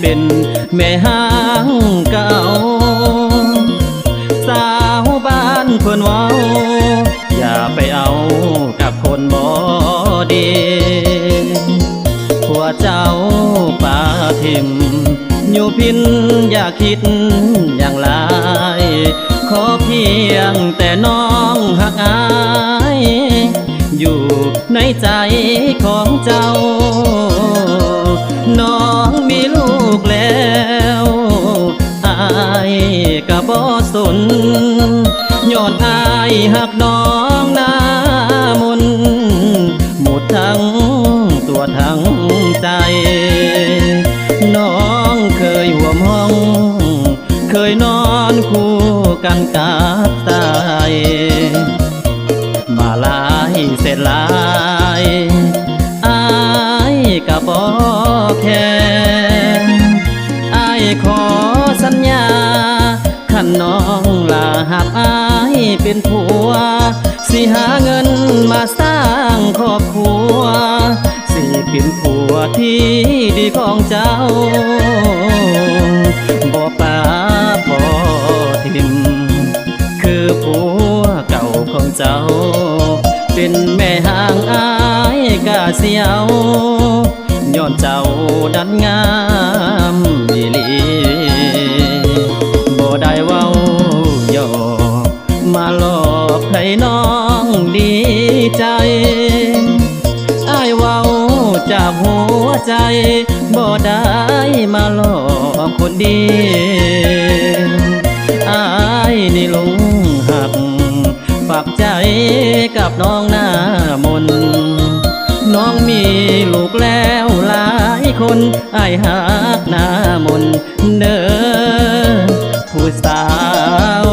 เป็นแม่ห้างเก่าสาวบ้านเพิ่นเว้าอย่าไปเอากับคนบ่ดีผัวเจ้าป่าทิมอยู่พินอย่าคิดอย่างไรขอเพียงแต่น้องหักอายอยู่ในใจของเจ้าน้องมีลูกแล้วอายก็บ่สนย้อนอายหักน้องหน้ามนหมดทั้งตัวทั้งใจน้องเคยห่วมห้องเคยนอนคู่กันกับตายมาลายเสร็จลายอายก็บ่แค่อายขอสัญญาขันน้องลาหักอายเป็นผัวสิหาเงินมาสร้างครอบครัวสิเป็นผัวที่ดีของเจ้าบ่ป่าบ่ทิมคือผัวเก่าของเจ้าเป็นแม่ห่างอายกะเสียวย้อนเจ้าดันงามอีหลีบ่ได้เว้าหยอกมาหลอกให้น้องดีใจอ้ายเว้าจากหัวใจบ่ได้มาหลอกคนดีอ้ายนี่หลงหักฝากใจกับน้องหน้ามนน้องมีลูกแล้วหลายคนอ้ายหักหน้ามนเด้อผู้สาว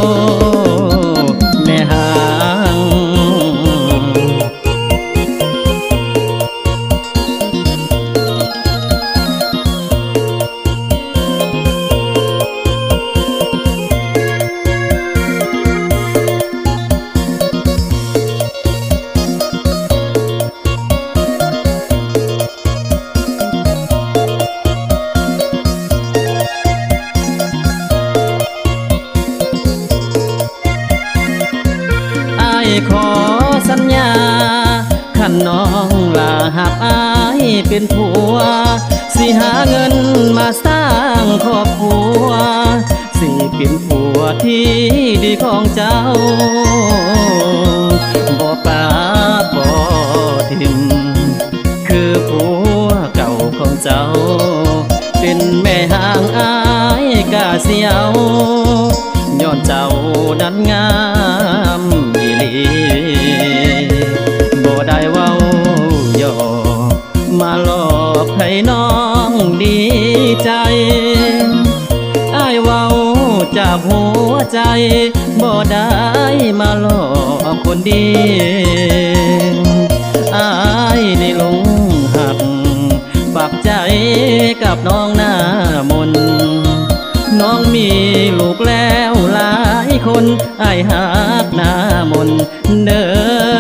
แม่หางขอสัญญาขันน้องลาหักอายเป็นผัวสิหาเงินมาสร้างครอบครัวสิเป็นผัวที่ดีของเจ้าบ่ป่าบ่ทิมคือผัวเก่าของเจ้าเป็นแม่ห่างอายกะเสียวย้อนเจ้าดันงามอีหลีบ่ได้เว้าหยอกมาหลอกให้น้องดีใจอ้ายเว้าจากหัวใจบ่ได้มาหลอกคนดีอ้ายนี่หลงหักฝากใจกับน้องหน้ามนน้องมีลูกแล้วหลายคนอ้ายหักหน้ามนเด้อ